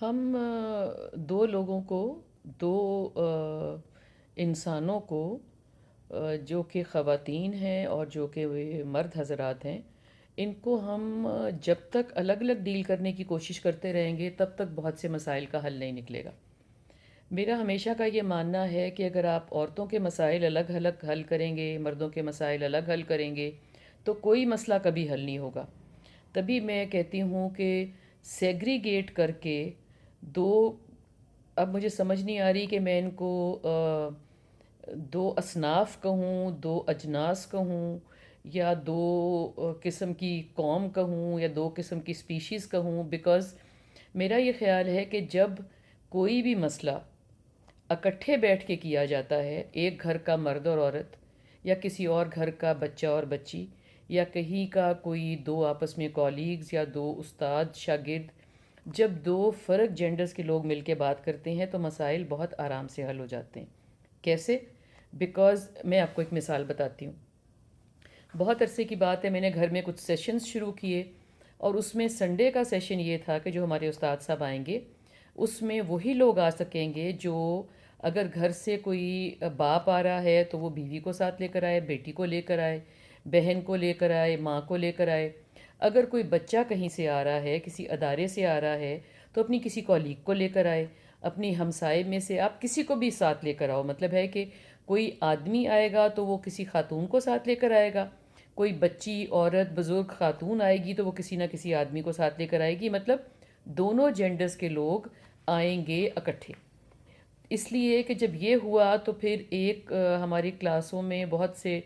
ہم دو لوگوں کو، دو انسانوں کو، جو کہ خواتین ہیں اور جو کہ مرد حضرات ہیں، ان کو ہم جب تک الگ الگ ڈیل کرنے کی کوشش کرتے رہیں گے تب تک بہت سے مسائل کا حل نہیں نکلے گا۔ میرا ہمیشہ کا یہ ماننا ہے کہ اگر آپ عورتوں کے مسائل الگ الگ حل کریں گے، مردوں کے مسائل الگ حل کریں گے، تو کوئی مسئلہ کبھی حل نہیں ہوگا۔ تبھی میں کہتی ہوں کہ سیگریگیٹ کر کے دو، اب مجھے سمجھ نہیں آ رہی کہ میں ان کو دو اصناف کہوں، دو اجناس کہوں، یا دو قسم کی قوم کہوں، یا دو قسم کی سپیشیز کہوں، بیکاز میرا یہ خیال ہے کہ جب کوئی بھی مسئلہ اکٹھے بیٹھ کے کیا جاتا ہے، ایک گھر کا مرد اور عورت، یا کسی اور گھر کا بچہ اور بچی، یا کہیں کا کوئی دو آپس میں کولیگز، یا دو استاد شاگرد، جب دو فرق جینڈرز کے لوگ مل کے بات کرتے ہیں تو مسائل بہت آرام سے حل ہو جاتے ہیں۔ کیسے؟ بیکاز میں آپ کو ایک مثال بتاتی ہوں۔ بہت عرصے کی بات ہے، میں نے گھر میں کچھ سیشنز شروع کیے، اور اس میں سنڈے کا سیشن یہ تھا کہ جو ہمارے استاد صاحب آئیں گے اس میں وہی لوگ آ سکیں گے جو، اگر گھر سے کوئی باپ آ رہا ہے تو وہ بیوی کو ساتھ لے کر آئے، بیٹی کو لے کر آئے، بہن کو لے کر آئے، ماں کو لے کر آئے۔ اگر کوئی بچہ کہیں سے آ رہا ہے، کسی ادارے سے آ رہا ہے، تو اپنی کسی کولیگ کو لے کر آئے، اپنی ہمسائے میں سے آپ کسی کو بھی ساتھ لے کر آؤ۔ مطلب ہے کہ کوئی آدمی آئے گا تو وہ کسی خاتون کو ساتھ لے کر آئے گا، کوئی بچی، عورت، بزرگ خاتون آئے گی تو وہ کسی نہ کسی آدمی کو ساتھ لے کر آئے گی، مطلب دونوں جینڈرز کے لوگ آئیں گے اکٹھے۔ اس لیے کہ جب یہ ہوا تو پھر ایک ہماری کلاسوں میں بہت سے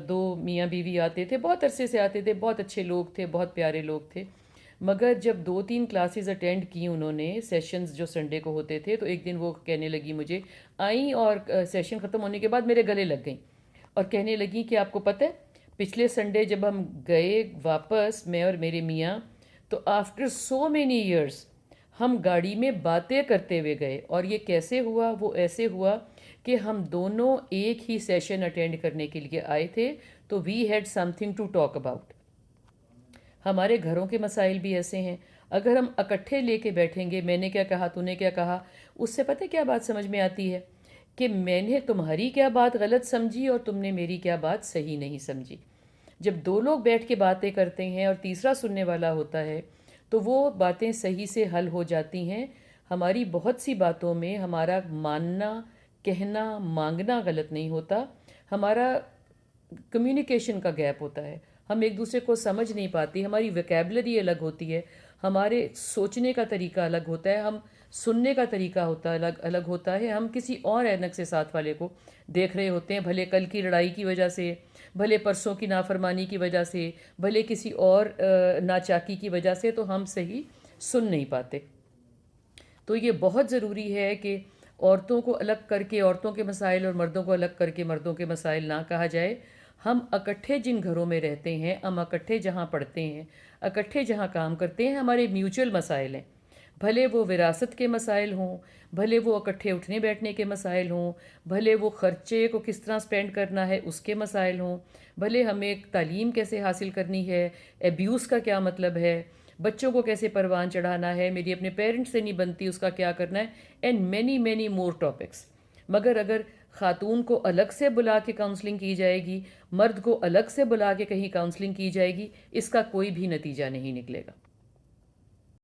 دو میاں بیوی آتے تھے، بہت عرصے سے آتے تھے، بہت اچھے لوگ تھے، بہت پیارے لوگ تھے، مگر جب دو تین کلاسز اٹینڈ کی انہوں نے، سیشنز جو سنڈے کو ہوتے تھے، تو ایک دن وہ کہنے لگی مجھے، آئیں اور سیشن ختم ہونے کے بعد میرے گلے لگ گئیں اور کہنے لگیں کہ آپ کو پتہ ہے پچھلے سنڈے جب ہم گئے واپس، میں اور میرے میاں، تو آفٹر سو مینی ایئرس ہم گاڑی میں باتیں کرتے ہوئے گئے، اور یہ کیسے ہوا؟ وہ ایسے ہوا کہ ہم دونوں ایک ہی سیشن اٹینڈ کرنے کے لیے آئے تھے، تو we had something to talk about. ہمارے گھروں کے مسائل بھی ایسے ہیں، اگر ہم اکٹھے لے کے بیٹھیں گے، میں نے کیا کہا، تو نے کیا کہا، اس سے پتہ کیا بات سمجھ میں آتی ہے کہ میں نے تمہاری کیا بات غلط سمجھی اور تم نے میری کیا بات صحیح نہیں سمجھی۔ جب دو لوگ بیٹھ کے باتیں کرتے ہیں اور تیسرا سننے والا ہوتا ہے تو وہ باتیں صحیح سے حل ہو جاتی ہیں۔ ہماری بہت سی باتوں میں ہمارا ماننا، کہنا، مانگنا غلط نہیں ہوتا، ہمارا کمیونیکیشن کا گیپ ہوتا ہے، ہم ایک دوسرے کو سمجھ نہیں پاتی، ہماری ویکیبلری الگ ہوتی ہے، ہمارے سوچنے کا طریقہ الگ ہوتا ہے، ہم سننے کا طریقہ ہوتا ہے الگ الگ ہوتا ہے، ہم کسی اور اینک سے ساتھ والے کو دیکھ رہے ہوتے ہیں، بھلے کل کی لڑائی کی وجہ سے، بھلے پرسوں کی نافرمانی کی وجہ سے، بھلے کسی اور ناچاکی کی وجہ سے، تو ہم صحیح سن نہیں پاتے۔ تو یہ بہت ضروری ہے کہ عورتوں کو الگ کر کے عورتوں کے مسائل اور مردوں کو الگ کر کے مردوں کے مسائل نہ کہا جائے۔ ہم اکٹھے جن گھروں میں رہتے ہیں، ہم اکٹھے جہاں پڑھتے ہیں، اکٹھے جہاں کام کرتے ہیں، ہمارے میوچل مسائل ہیں، بھلے وہ وراثت کے مسائل ہوں، بھلے وہ اکٹھے اٹھنے بیٹھنے کے مسائل ہوں، بھلے وہ خرچے کو کس طرح سپینڈ کرنا ہے اس کے مسائل ہوں، بھلے ہمیں تعلیم کیسے حاصل کرنی ہے، ایبیوز کا کیا مطلب ہے، بچوں کو کیسے پروان چڑھانا ہے، میری اپنے پیرنٹس سے نہیں بنتی اس کا کیا کرنا ہے، and many many more topics. مگر اگر خاتون کو الگ سے بلا کے کاؤنسلنگ کی جائے گی، مرد کو الگ سے بلا کے کہیں کاؤنسلنگ کی جائے گی، اس کا کوئی بھی نتیجہ نہیں نکلے گا۔